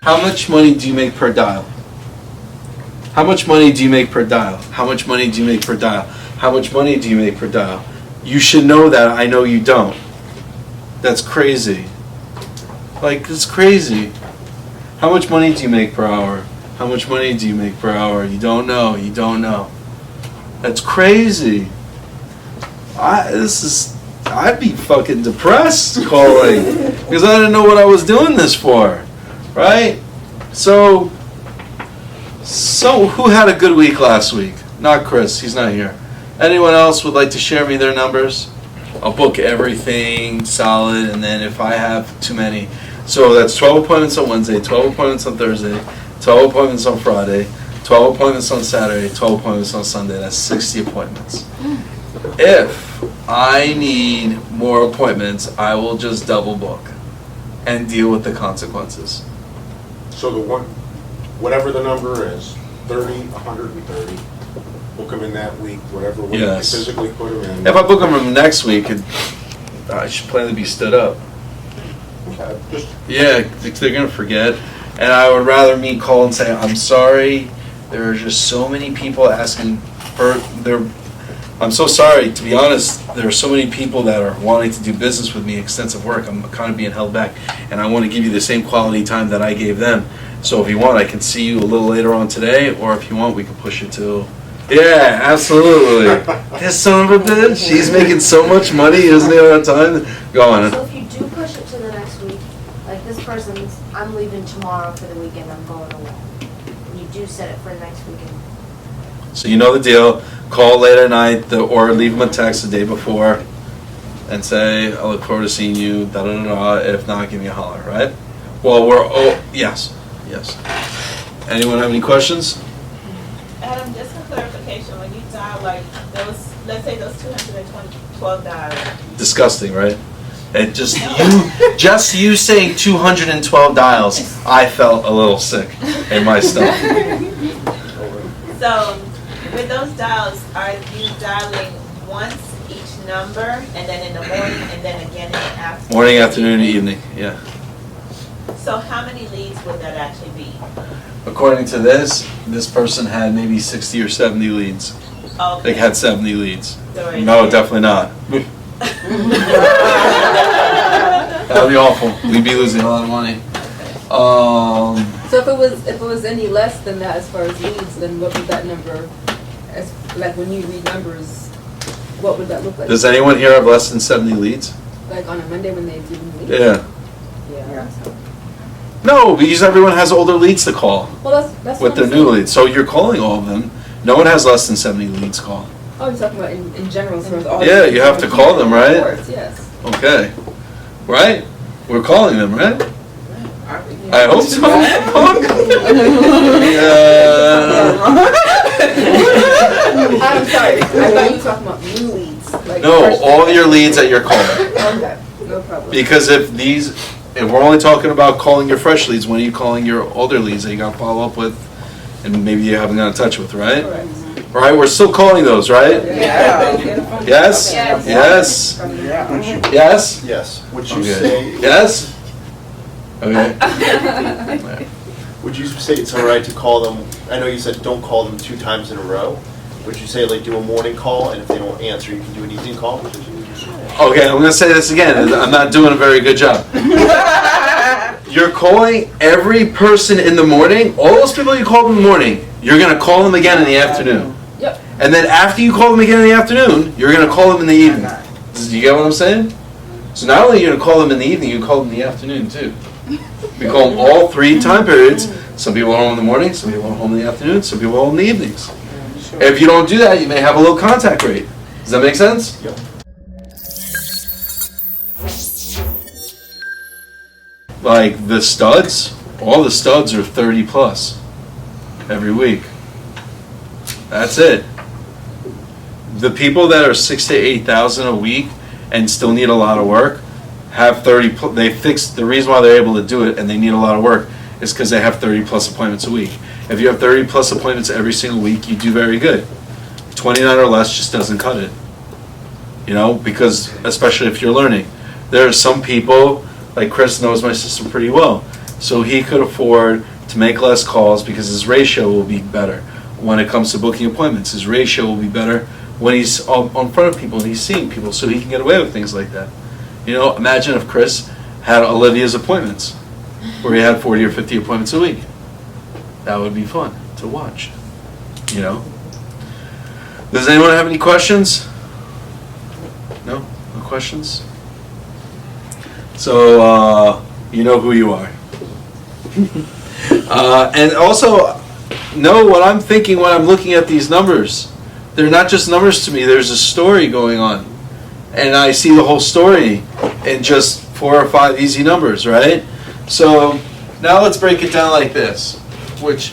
How much money do you make per dial? How much money do you make per dial? How much money do you make per dial? How much money do you make per dial? You should know that. I know you don't. That's crazy. Like, it's crazy. How much money do you make per hour? How much money do you make per hour? You don't know. You don't know. That's crazy. I'd be fucking depressed calling because I didn't know what I was doing this for, right? So who had a good week last week? Not Chris. He's not here. Anyone else would like to share me their numbers? I'll book everything solid, and then if I have too many, so that's 12 appointments on Wednesday, 12 appointments on Thursday, 12 appointments on Friday, 12 appointments on Saturday, 12 appointments on Sunday. That's 60 appointments. If I need more appointments, I will just double book and deal with the consequences. So whatever the number is, 30, 130, book them in that week, whatever week you physically put them in. If I book them next week, I should plan to be stood up. Okay, yeah, they're going to forget. And I would rather me call and say, I'm sorry, there are just so many people asking for I'm so sorry, to be honest, there are so many people that are wanting to do business with me, extensive work. I'm kind of being held back, and I want to give you the same quality time that I gave them. So if you want, I can see you a little later on today, or if you want, we can push it to... Yeah, absolutely. This son of a bitch, she's making so much money, isn't he, on time? Go on. So if you do push it to the next week, like this person's, I'm leaving tomorrow for the weekend, I'm going away. And you do set it for next weekend. So you know the deal. Call late at night or leave them a text the day before and say, I look forward to seeing you, da-da-da-da. If not, give me a holler, right? Well, yes. Anyone have any questions? Adam, just for clarification, when you dial like those, let's say those 212 dials. Disgusting, right? It just you saying 212 dials, I felt a little sick in my stomach. So, with those dials, are you dialing once each number, and then in the morning, and then again in the afternoon? Morning, afternoon, and evening, yeah. So how many leads would that actually be? According to this person had maybe 60 or 70 leads. Okay. They had 70 leads. Sorry. No, definitely not. That would be awful. We'd be losing a lot of money. So if it was any less than that as far as leads, then what would that number, like when you read numbers, what would that look like? Does anyone here have less than 70 leads? Like on a Monday when they've given leads? Yeah. Yeah. No, because everyone has older leads to call. Well, that's with their new leads. So you're calling all of them. No one has less than 70 leads call. Oh, you're talking about in general. So all yeah, you have to call them, right? Reports, yes. Okay. Right? We're calling them, right? I hope so. I'm sorry. I thought you were talking about new leads. Like no, all your leads that you're calling. Okay, no problem. Because if we're only talking about calling your fresh leads, when are you calling your older leads that you got to follow up with and maybe you haven't got in touch with, right? Correct. Right, we're still calling those, right? Yeah. Yes? Yes. Yes? Yes? Yes. Would you Okay. say? Yes? Okay. Would you say it's all right to call them? I know you said don't call them 2 times in a row. Would you say like do a morning call, and if they don't answer, you can do an evening call? Okay, I'm going to say this again. I'm not doing a very good job. You're calling every person in the morning. All those people you called in the morning, you're going to call them again in the afternoon. Yep. And then after you call them again in the afternoon, you're going to call them in the evening. Do you get what I'm saying? So not only are you going to call them in the evening, you call them in the afternoon too. We call them all 3 time periods. Some people are home in the morning, some people are home in the afternoon, some people are home in the evenings. If you don't do that, you may have a low contact rate. Does that make sense? Yep. Like the studs, all the studs are 30 plus every week. That's it. The people that are 6,000 to 8,000 a week and still need a lot of work have 30. They fixed the reason why they're able to do it, and they need a lot of work is because they have 30 plus appointments a week. If you have 30 plus appointments every single week, you do very good. 29 or less just doesn't cut it. You know, because especially if you're learning, there are some people. Like Chris knows my system pretty well. so he could afford to make less calls because his ratio will be better when it comes to booking appointments. His ratio will be better when he's on front of people and he's seeing people, so he can get away with things like that. You know, imagine if Chris had Olivia's appointments, where he had 40 or 50 appointments a week. That would be fun to watch, you know? Does anyone have any questions? No? No questions? So, you know who you are. And also, know what I'm thinking when I'm looking at these numbers. They're not just numbers to me, there's a story going on. And I see the whole story in just 4 or 5 easy numbers, right? So, now let's break it down like this, which